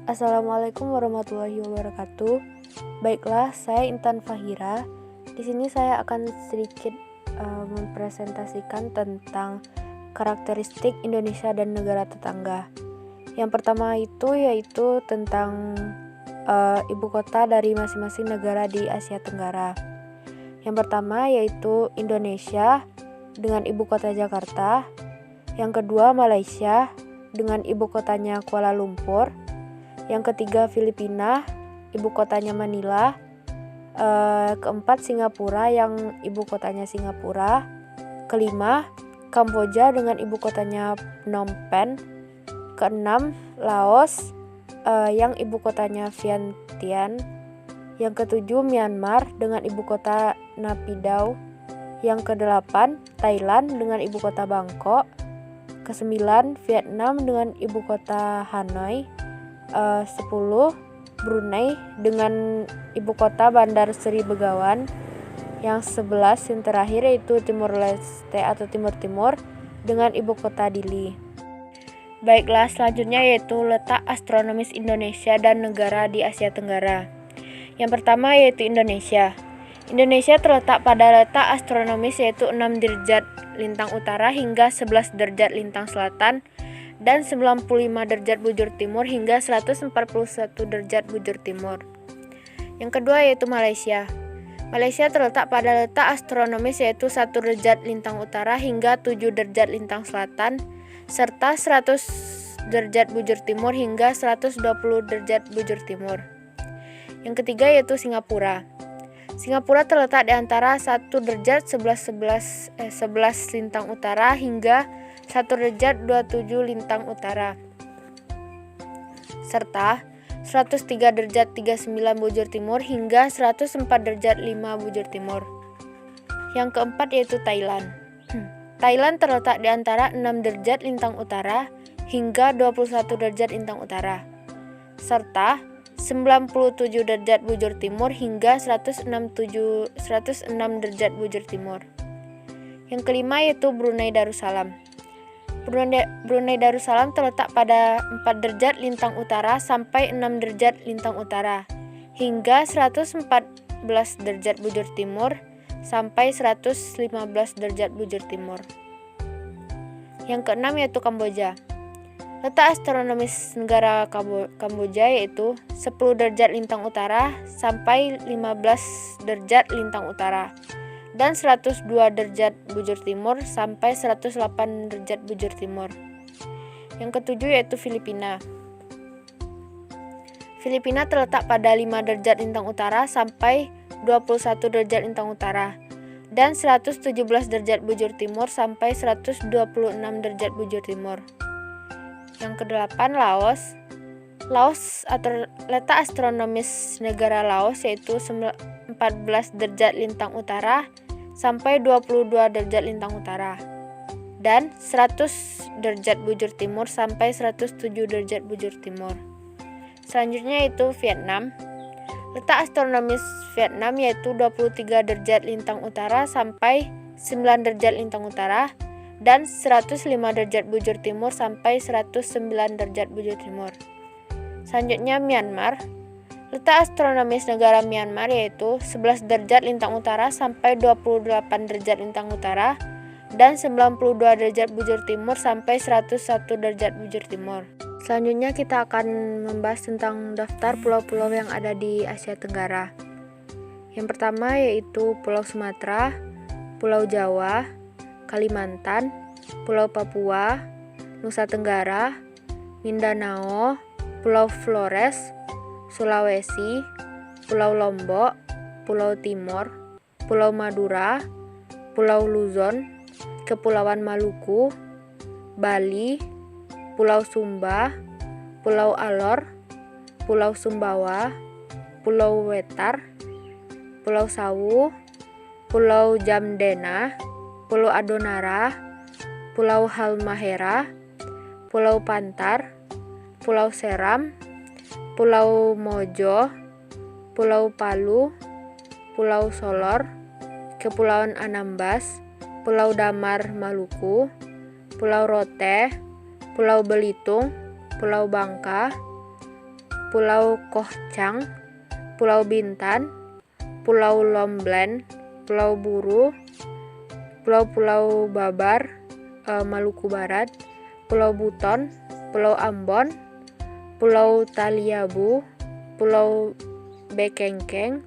Assalamualaikum warahmatullahi wabarakatuh. Baiklah, saya Intan Fahira. Di sini saya akan sedikit mempresentasikan tentang karakteristik Indonesia dan negara tetangga. Yang pertama yaitu tentang ibu kota dari masing-masing negara di Asia Tenggara. Yang pertama yaitu Indonesia dengan ibu kota Jakarta. Yang kedua Malaysia dengan ibu kotanya Kuala Lumpur. Yang ketiga Filipina, ibu kotanya Manila. Keempat Singapura yang ibu kotanya Singapura. Kelima Kamboja dengan ibu kotanya Phnom Penh. Keenam Laos yang ibu kotanya Vientiane. Yang ketujuh Myanmar dengan ibu kota Naypyidaw. Yang kedelapan Thailand dengan ibu kota Bangkok. Kesembilan Vietnam dengan ibu kota Hanoi. 10 Brunei dengan ibu kota Bandar Seri Begawan. Yang 11 yang terakhir yaitu Timor Leste atau Timur Timur dengan ibu kota Dili. Baiklah, selanjutnya yaitu letak astronomis Indonesia dan negara di Asia Tenggara. Yang pertama yaitu Indonesia. Indonesia terletak pada letak astronomis yaitu 6 derajat lintang utara hingga 11 derajat lintang selatan dan 95 derajat bujur timur hingga 141 derajat bujur timur. Yang kedua yaitu Malaysia. Malaysia terletak pada letak astronomis yaitu 1 derajat lintang utara hingga 7 derajat lintang selatan serta 100 derajat bujur timur hingga 120 derajat bujur timur. Yang ketiga yaitu Singapura. Singapura terletak di antara 1 derajat 11 lintang utara hingga 1 derajat 27 lintang utara serta 103 derajat 39 bujur timur hingga 104 derajat 5 bujur timur. Yang keempat yaitu Thailand. Thailand terletak di antara 6 derajat lintang utara hingga 21 derajat lintang utara serta 97 derajat bujur timur hingga 106 derajat bujur timur. Yang kelima yaitu Brunei Darussalam. Brunei Darussalam terletak pada 4 derajat lintang utara sampai 6 derajat lintang utara hingga 114 derajat bujur timur sampai 115 derajat bujur timur. Yang keenam yaitu Kamboja. Letak astronomis negara Kamboja yaitu 10 derajat lintang utara sampai 15 derajat lintang utara dan 102 derajat bujur timur sampai 108 derajat bujur timur. Yang ketujuh yaitu Filipina. Filipina terletak pada 5 derajat lintang utara sampai 21 derajat lintang utara dan 117 derajat bujur timur sampai 126 derajat bujur timur. Yang kedelapan Laos. Laos atau letak astronomis negara Laos yaitu 14 derajat lintang utara sampai 22 derajat lintang utara dan 100 derajat bujur timur sampai 107 derajat bujur timur. Selanjutnya yaitu Vietnam. Letak astronomis Vietnam yaitu 23 derajat lintang utara sampai 9 derajat lintang utara dan 105 derajat bujur timur sampai 109 derajat bujur timur. Selanjutnya Myanmar. Letak astronomis negara Myanmar yaitu 11 derajat lintang utara sampai 28 derajat lintang utara dan 92 derajat bujur timur sampai 101 derajat bujur timur. Selanjutnya kita akan membahas tentang daftar pulau-pulau yang ada di Asia Tenggara. Yang pertama yaitu Pulau Sumatera, Pulau Jawa, Kalimantan, Pulau Papua, Nusa Tenggara, Mindanao, Pulau Flores, Sulawesi, Pulau Lombok, Pulau Timor, Pulau Madura, Pulau Luzon, Kepulauan Maluku, Bali, Pulau Sumba, Pulau Alor, Pulau Sumbawa, Pulau Wetar, Pulau Sawu, Pulau Jamdena, Pulau Adonara, Pulau Halmahera, Pulau Pantar, Pulau Seram, Pulau Mojo, Pulau Palu, Pulau Solor, Kepulauan Anambas, Pulau Damar Maluku, Pulau Rote, Pulau Belitung, Pulau Bangka, Pulau Koh Chang, Pulau Bintan, Pulau Lombok, Pulau Buru, Pulau-Pulau Babar, Maluku Barat, Pulau Buton, Pulau Ambon, Pulau Taliabu, Pulau Bekengkeng,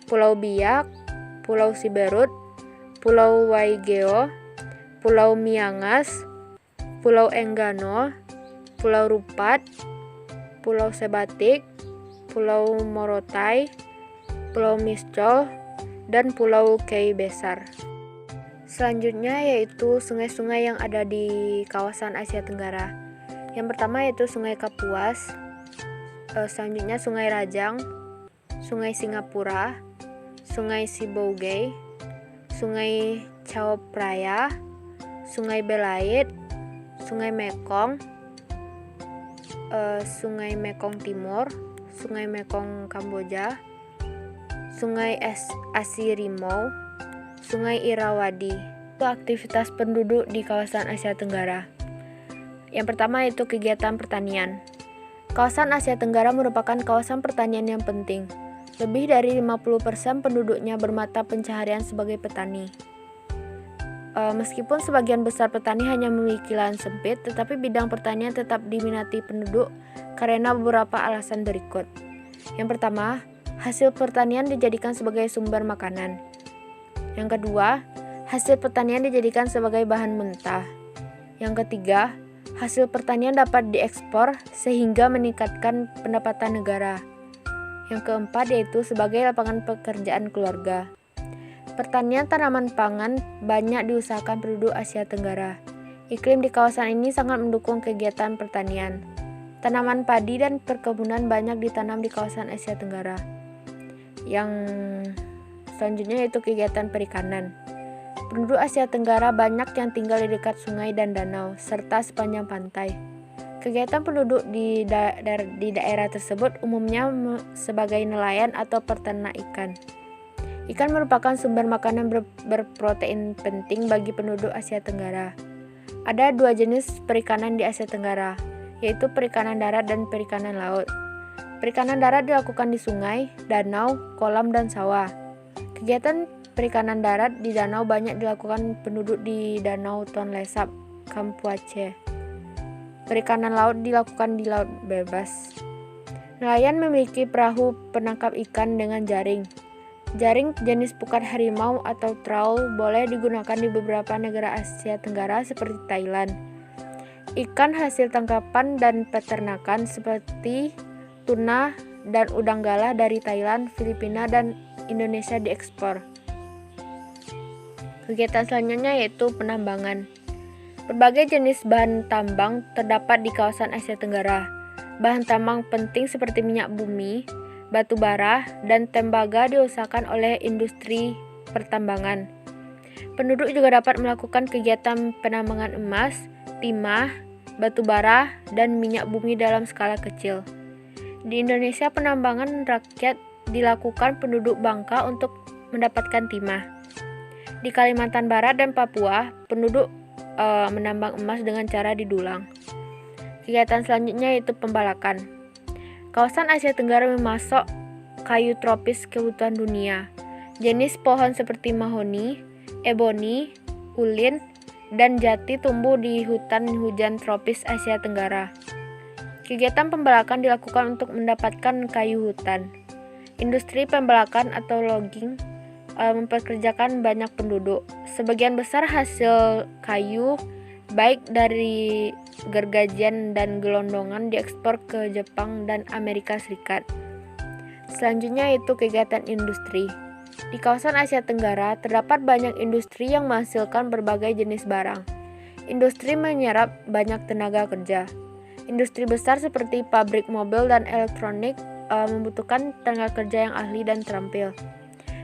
Pulau Biak, Pulau Siberut, Pulau Waigeo, Pulau Miangas, Pulau Enggano, Pulau Rupat, Pulau Sebatik, Pulau Morotai, Pulau Miscol, dan Pulau Kei Besar. Selanjutnya yaitu sungai-sungai yang ada di kawasan Asia Tenggara. Yang pertama yaitu Sungai Kapuas, selanjutnya Sungai Rajang, Sungai Singapura, Sungai Sibougay, Sungai Chao Phraya, Sungai Belait, Sungai Mekong, Sungai Mekong Timur, Sungai Mekong Kamboja, Sungai Asirimau, Sungai Irrawaddy. Itu aktivitas penduduk di kawasan Asia Tenggara. Yang pertama yaitu kegiatan pertanian. Kawasan Asia Tenggara merupakan kawasan pertanian yang penting. Lebih dari 50% penduduknya bermata pencaharian sebagai petani. Meskipun sebagian besar petani hanya memiliki lahan sempit, tetapi bidang pertanian tetap diminati penduduk karena beberapa alasan berikut. Yang pertama, hasil pertanian dijadikan sebagai sumber makanan. Yang kedua, hasil pertanian dijadikan sebagai bahan mentah. Yang ketiga, hasil pertanian dapat diekspor sehingga meningkatkan pendapatan negara. Yang keempat yaitu sebagai lapangan pekerjaan keluarga. Pertanian tanaman pangan banyak diusahakan penduduk Asia Tenggara. Iklim di kawasan ini sangat mendukung kegiatan pertanian. Tanaman padi dan perkebunan banyak ditanam di kawasan Asia Tenggara. Yang selanjutnya yaitu kegiatan perikanan. Penduduk Asia Tenggara banyak yang tinggal di dekat sungai dan danau, serta sepanjang pantai. Kegiatan penduduk di daerah tersebut umumnya sebagai nelayan atau peternak ikan. Ikan merupakan sumber makanan berprotein penting bagi penduduk Asia Tenggara. Ada dua jenis perikanan di Asia Tenggara, yaitu perikanan darat dan perikanan laut. Perikanan darat dilakukan di sungai, danau, kolam, dan sawah. Kegiatan perikanan darat di danau banyak dilakukan penduduk di Danau Tonle Sap, Kampuche. Perikanan laut dilakukan di laut bebas. Nelayan memiliki perahu penangkap ikan dengan jaring. Jaring jenis pukat harimau atau trawl boleh digunakan di beberapa negara Asia Tenggara seperti Thailand. Ikan hasil tangkapan dan peternakan seperti tuna dan udang galah dari Thailand, Filipina, dan Indonesia diekspor. Kegiatan selanjutnya yaitu penambangan. Berbagai jenis bahan tambang terdapat di kawasan Asia Tenggara. Bahan tambang penting seperti minyak bumi, batu bara, dan tembaga diusahakan oleh industri pertambangan. Penduduk juga dapat melakukan kegiatan penambangan emas, timah, batu bara, dan minyak bumi dalam skala kecil. Di Indonesia, penambangan rakyat dilakukan penduduk Bangka untuk mendapatkan timah. Di Kalimantan Barat dan Papua, penduduk menambang emas dengan cara didulang. Kegiatan selanjutnya yaitu pembalakan. Kawasan Asia Tenggara memasok kayu tropis kebutuhan dunia. Jenis pohon seperti mahoni, eboni, ulin, dan jati tumbuh di hutan hujan tropis Asia Tenggara. Kegiatan pembalakan dilakukan untuk mendapatkan kayu hutan. Industri pembalakan atau logging mempekerjakan banyak penduduk. Sebagian besar hasil kayu, baik dari gergajian dan gelondongan, diekspor ke Jepang dan Amerika Serikat. Selanjutnya yaitu kegiatan industri. Di kawasan Asia Tenggara terdapat banyak industri yang menghasilkan berbagai jenis barang. Industri menyerap banyak tenaga kerja. Industri besar seperti pabrik mobil dan elektronik membutuhkan tenaga kerja yang ahli dan terampil.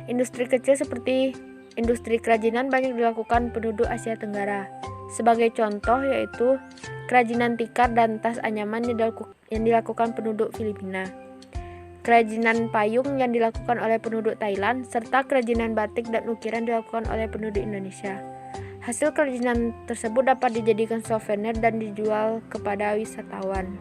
Industri kecil seperti industri kerajinan banyak dilakukan penduduk Asia Tenggara. Sebagai contoh yaitu kerajinan tikar dan tas anyaman yang dilakukan penduduk Filipina, kerajinan payung yang dilakukan oleh penduduk Thailand, serta kerajinan batik dan ukiran dilakukan oleh penduduk Indonesia. Hasil kerajinan tersebut dapat dijadikan souvenir dan dijual kepada wisatawan.